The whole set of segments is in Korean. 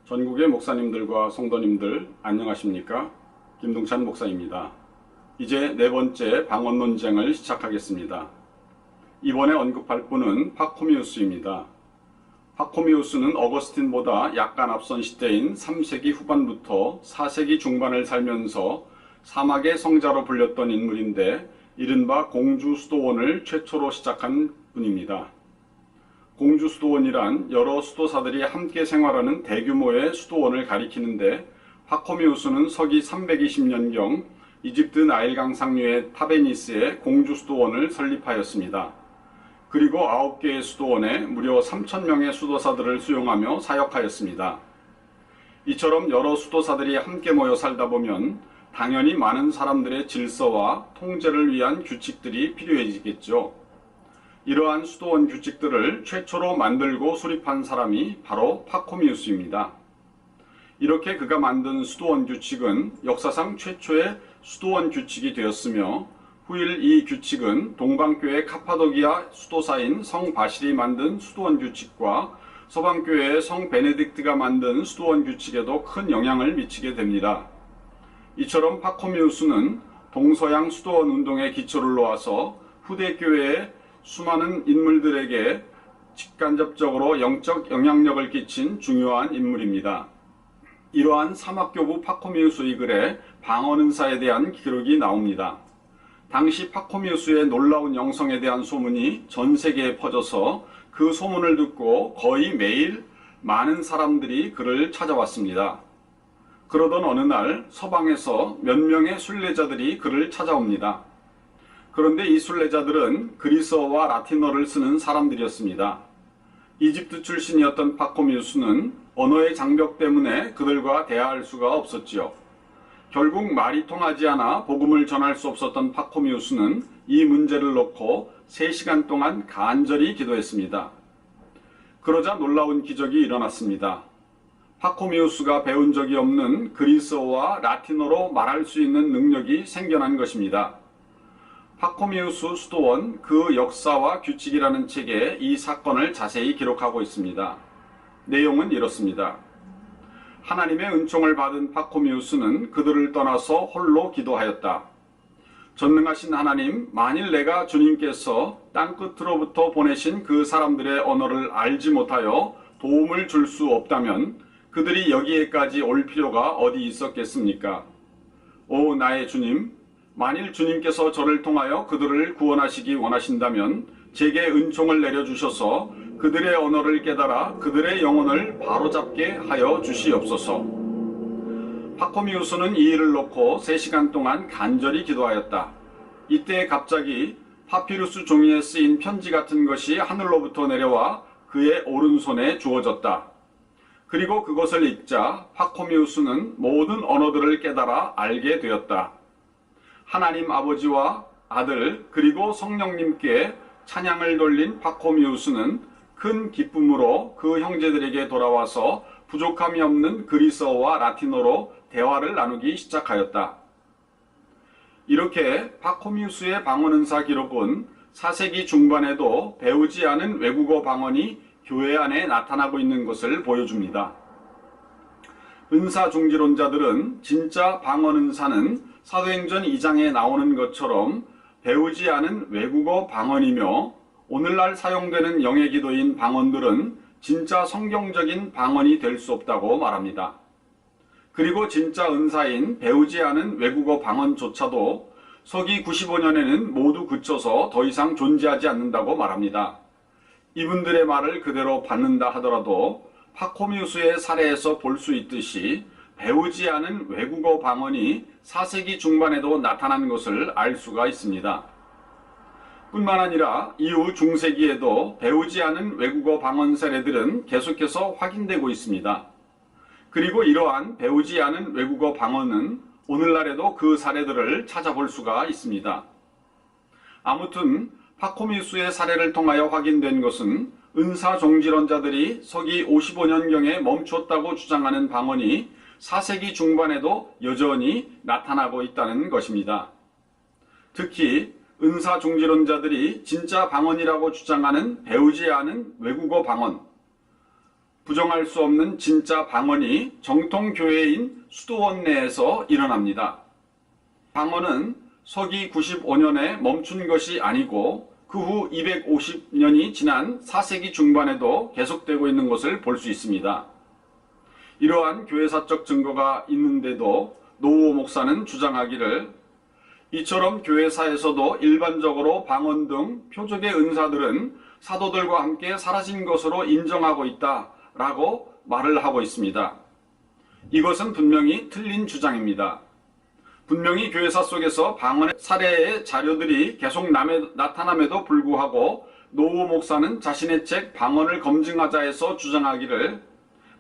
전국의 목사님들과 성도님들 안녕하십니까? 김동찬 목사입니다. 이제 네 번째 방언 논쟁을 시작하겠습니다. 이번에 언급할 분은 파코미우스입니다. 파코미우스는 어거스틴보다 약간 앞선 시대인 3세기 후반부터 4세기 중반을 살면서 사막의 성자로 불렸던 인물인데 이른바 공주수도원을 최초로 시작한 분입니다. 공주수도원이란 여러 수도사들이 함께 생활하는 대규모의 수도원을 가리키는데 파코미우스는 서기 320년경 이집트 나일강 상류의 타베니스에 공주수도원을 설립하였습니다. 그리고 9개의 수도원에 무려 3,000명의 수도사들을 수용하며 사역하였습니다. 이처럼 여러 수도사들이 함께 모여 살다 보면 당연히 많은 사람들의 질서와 통제를 위한 규칙들이 필요해지겠죠. 이러한 수도원 규칙들을 최초로 만들고 수립한 사람이 바로 파코미우스입니다. 이렇게 그가 만든 수도원 규칙은 역사상 최초의 수도원 규칙이 되었으며 후일 이 규칙은 동방교회 카파도기아 수도사인 성 바실이 만든 수도원 규칙과 서방교회의 성 베네딕트가 만든 수도원 규칙에도 큰 영향을 미치게 됩니다. 이처럼 파코미우스는 동서양 수도원 운동의 기초를 놓아서 후대 교회의 수많은 인물들에게 직간접적으로 영적 영향력을 끼친 중요한 인물입니다. 이러한 사막교부 파코미우스의 글에 방언은사에 대한 기록이 나옵니다. 당시 파코미우스의 놀라운 영성에 대한 소문이 전 세계에 퍼져서 그 소문을 듣고 거의 매일 많은 사람들이 그를 찾아왔습니다. 그러던 어느 날 서방에서 몇 명의 순례자들이 그를 찾아옵니다. 그런데 이 순례자들은 그리스어와 라틴어를 쓰는 사람들이었습니다. 이집트 출신이었던 파코미우스는 언어의 장벽 때문에 그들과 대화할 수가 없었지요. 결국 말이 통하지 않아 복음을 전할 수 없었던 파코미우스는 이 문제를 놓고 3시간 동안 간절히 기도했습니다. 그러자 놀라운 기적이 일어났습니다. 파코미우스가 배운 적이 없는 그리스어와 라틴어로 말할 수 있는 능력이 생겨난 것입니다. 파코미우스 수도원 그 역사와 규칙이라는 책에 이 사건을 자세히 기록하고 있습니다. 내용은 이렇습니다. 하나님의 은총을 받은 파코미우스는 그들을 떠나서 홀로 기도하였다. 전능하신 하나님, 만일 내가 주님께서 땅끝으로부터 보내신 그 사람들의 언어를 알지 못하여 도움을 줄 수 없다면 그들이 여기에까지 올 필요가 어디 있었겠습니까? 오 나의 주님, 만일 주님께서 저를 통하여 그들을 구원하시기 원하신다면 제게 은총을 내려주셔서 그들의 언어를 깨달아 그들의 영혼을 바로잡게 하여 주시옵소서. 파코미우스는 이 일을 놓고 3시간 동안 간절히 기도하였다. 이때 갑자기 파피루스 종이에 쓰인 편지 같은 것이 하늘로부터 내려와 그의 오른손에 주어졌다. 그리고 그것을 읽자 파코미우스는 모든 언어들을 깨달아 알게 되었다. 하나님 아버지와 아들 그리고 성령님께 찬양을 돌린 파코미우스는 큰 기쁨으로 그 형제들에게 돌아와서 부족함이 없는 그리스어와 라틴어로 대화를 나누기 시작하였다. 이렇게 파코미우스의 방언은사 기록은 4세기 중반에도 배우지 않은 외국어 방언이 교회 안에 나타나고 있는 것을 보여줍니다. 은사중지론자들은 진짜 방언은사는 사도행전 2장에 나오는 것처럼 배우지 않은 외국어 방언이며 오늘날 사용되는 영예기도인 방언들은 진짜 성경적인 방언이 될 수 없다고 말합니다. 그리고 진짜 은사인 배우지 않은 외국어 방언조차도 서기 95년에는 모두 그쳐서 더 이상 존재하지 않는다고 말합니다. 이분들의 말을 그대로 받는다 하더라도 파코미우스의 사례에서 볼 수 있듯이 배우지 않은 외국어 방언이 4세기 중반에도 나타난 것을 알 수가 있습니다. 뿐만 아니라 이후 중세기에도 배우지 않은 외국어 방언 사례들은 계속해서 확인되고 있습니다. 그리고 이러한 배우지 않은 외국어 방언은 오늘날에도 그 사례들을 찾아볼 수가 있습니다. 아무튼 파코미우스의 사례를 통하여 확인된 것은 은사종지론자들이 서기 55년경에 멈췄다고 주장하는 방언이 4세기 중반에도 여전히 나타나고 있다는 것입니다. 특히 은사중지론자들이 진짜 방언이라고 주장하는 배우지 않은 외국어 방언, 부정할 수 없는 진짜 방언이 정통 교회인 수도원 내에서 일어납니다. 방언은 서기 95년에 멈춘 것이 아니고 그 후 250년이 지난 4세기 중반에도 계속되고 있는 것을 볼 수 있습니다. 이러한 교회사적 증거가 있는데도 노우호 목사는 주장하기를 이처럼 교회사에서도 일반적으로 방언 등 표적의 은사들은 사도들과 함께 사라진 것으로 인정하고 있다라고 말을 하고 있습니다. 이것은 분명히 틀린 주장입니다. 분명히 교회사 속에서 방언의 사례의 자료들이 계속 나타남에도 불구하고 노우호 목사는 자신의 책 방언을 검증하자에서 주장하기를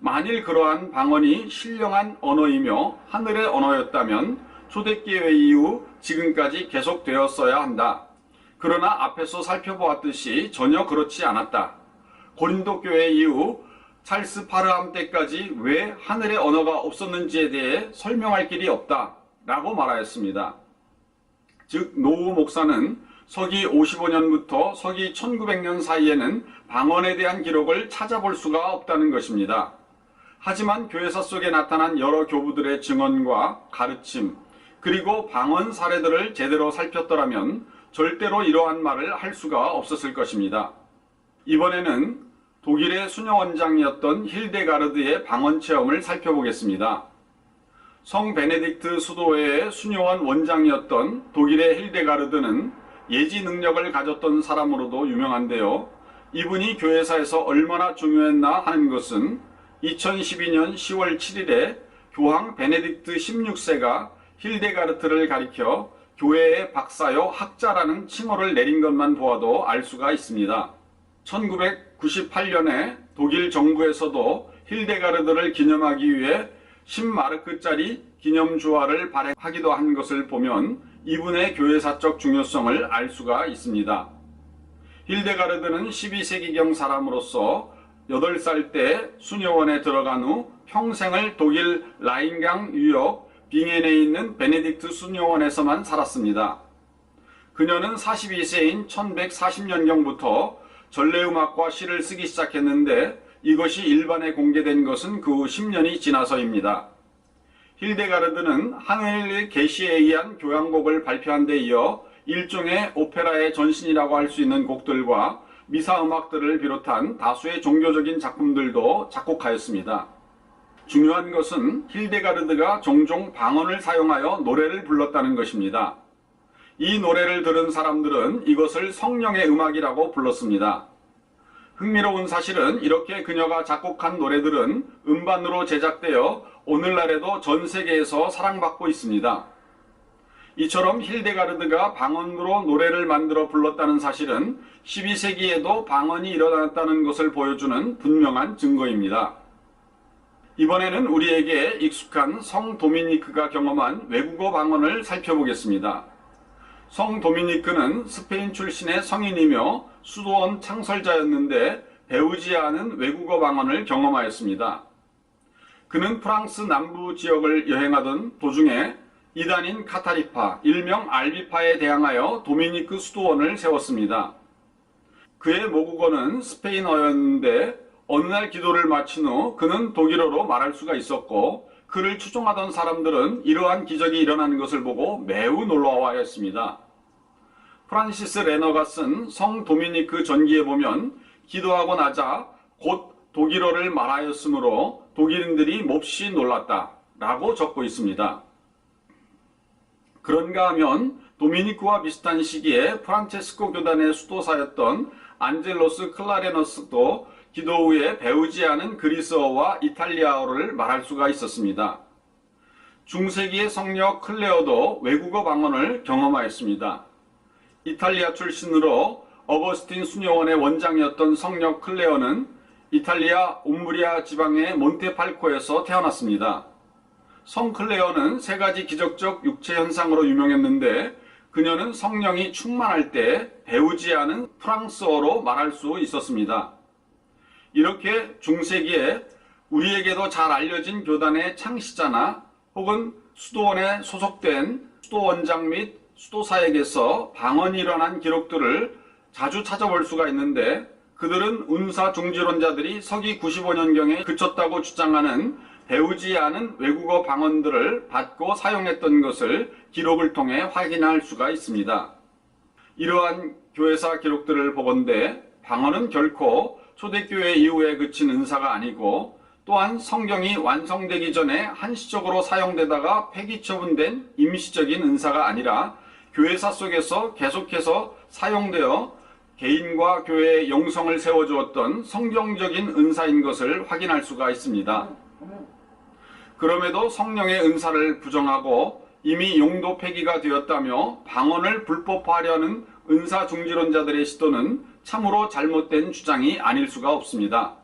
만일 그러한 방언이 신령한 언어이며 하늘의 언어였다면 초대교회 이후 지금까지 계속되었어야 한다. 그러나 앞에서 살펴보았듯이 전혀 그렇지 않았다. 고린도 교회 이후 찰스 파르함 때까지 왜 하늘의 언어가 없었는지에 대해 설명할 길이 없다 라고 말하였습니다. 즉 노우호 목사는 서기 55년부터 서기 1900년 사이에는 방언에 대한 기록을 찾아볼 수가 없다는 것입니다. 하지만 교회사 속에 나타난 여러 교부들의 증언과 가르침 그리고 방언 사례들을 제대로 살폈더라면 절대로 이러한 말을 할 수가 없었을 것입니다. 이번에는 독일의 수녀 원장이었던 힐데가르드의 방언 체험을 살펴보겠습니다. 성 베네딕트 수도회의 수녀원 원장이었던 독일의 힐데가르드는 예지 능력을 가졌던 사람으로도 유명한데요. 이분이 교회사에서 얼마나 중요했나 하는 것은 2012년 10월 7일에 교황 베네딕트 16세가 힐데가르트를 가리켜 교회의 박사요 학자라는 칭호를 내린 것만 보아도 알 수가 있습니다. 1998년에 독일 정부에서도 힐데가르트를 기념하기 위해 10마르크짜리 기념주화를 발행하기도 한 것을 보면 이분의 교회사적 중요성을 알 수가 있습니다. 힐데가르트는 12세기경 사람으로서 8살 때 수녀원에 들어간 후 평생을 독일 라인강 유역 빙엔에 있는 베네딕트 수녀원에서만 살았습니다. 그녀는 42세인 1140년경부터 전래음악과 시를 쓰기 시작했는데 이것이 일반에 공개된 것은 그 후 10년이 지나서입니다. 힐데가르드는 하늘의 계시에 의한 교향곡을 발표한 데 이어 일종의 오페라의 전신이라고 할 수 있는 곡들과 미사 음악들을 비롯한 다수의 종교적인 작품들도 작곡하였습니다. 중요한 것은 힐데가르드가 종종 방언을 사용하여 노래를 불렀다는 것입니다. 이 노래를 들은 사람들은 이것을 성령의 음악이라고 불렀습니다. 흥미로운 사실은 이렇게 그녀가 작곡한 노래들은 음반으로 제작되어 오늘날에도 전 세계에서 사랑받고 있습니다. 이처럼 힐데가르드가 방언으로 노래를 만들어 불렀다는 사실은 12세기에도 방언이 일어났다는 것을 보여주는 분명한 증거입니다. 이번에는 우리에게 익숙한 성 도미니크가 경험한 외국어 방언을 살펴보겠습니다. 성 도미니크는 스페인 출신의 성인이며 수도원 창설자였는데 배우지 않은 외국어 방언을 경험하였습니다. 그는 프랑스 남부 지역을 여행하던 도중에 이단인 카타리파, 일명 알비파에 대항하여 도미니크 수도원을 세웠습니다. 그의 모국어는 스페인어였는데 어느 날 기도를 마친 후 그는 독일어로 말할 수가 있었고 그를 추종하던 사람들은 이러한 기적이 일어나는 것을 보고 매우 놀라워하였습니다. 프란시스 레너가 쓴 성 도미니크 전기에 보면 기도하고 나자 곧 독일어를 말하였으므로 독일인들이 몹시 놀랐다 라고 적고 있습니다. 그런가 하면 도미니크와 비슷한 시기에 프란체스코 교단의 수도사였던 안젤로스 클라레너스도 기도 후에 배우지 않은 그리스어와 이탈리아어를 말할 수가 있었습니다. 중세기의 성녀 클레어도 외국어 방언을 경험하였습니다. 이탈리아 출신으로 어거스틴 수녀원의 원장이었던 성녀 클레어는 이탈리아 옴브리아 지방의 몬테팔코에서 태어났습니다. 성 클레어는 세 가지 기적적 육체 현상으로 유명했는데 그녀는 성령이 충만할 때 배우지 않은 프랑스어로 말할 수 있었습니다. 이렇게 중세기에 우리에게도 잘 알려진 교단의 창시자나 혹은 수도원에 소속된 수도원장 및 수도사에게서 방언이 일어난 기록들을 자주 찾아볼 수가 있는데 그들은 운사 중지론자들이 서기 95년경에 그쳤다고 주장하는 배우지 않은 외국어 방언들을 받고 사용했던 것을 기록을 통해 확인할 수가 있습니다. 이러한 교회사 기록들을 보건대 방언은 결코 초대교회 이후에 그친 은사가 아니고 또한 성경이 완성되기 전에 한시적으로 사용되다가 폐기 처분된 임시적인 은사가 아니라 교회사 속에서 계속해서 사용되어 개인과 교회의 영성을 세워주었던 성경적인 은사인 것을 확인할 수가 있습니다. 그럼에도 성령의 은사를 부정하고 이미 용도 폐기가 되었다며 방언을 불법화하려는 은사 중지론자들의 시도는 참으로 잘못된 주장이 아닐 수가 없습니다.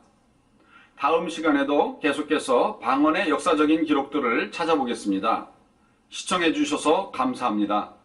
다음 시간에도 계속해서 방언의 역사적인 기록들을 찾아보겠습니다. 시청해 주셔서 감사합니다.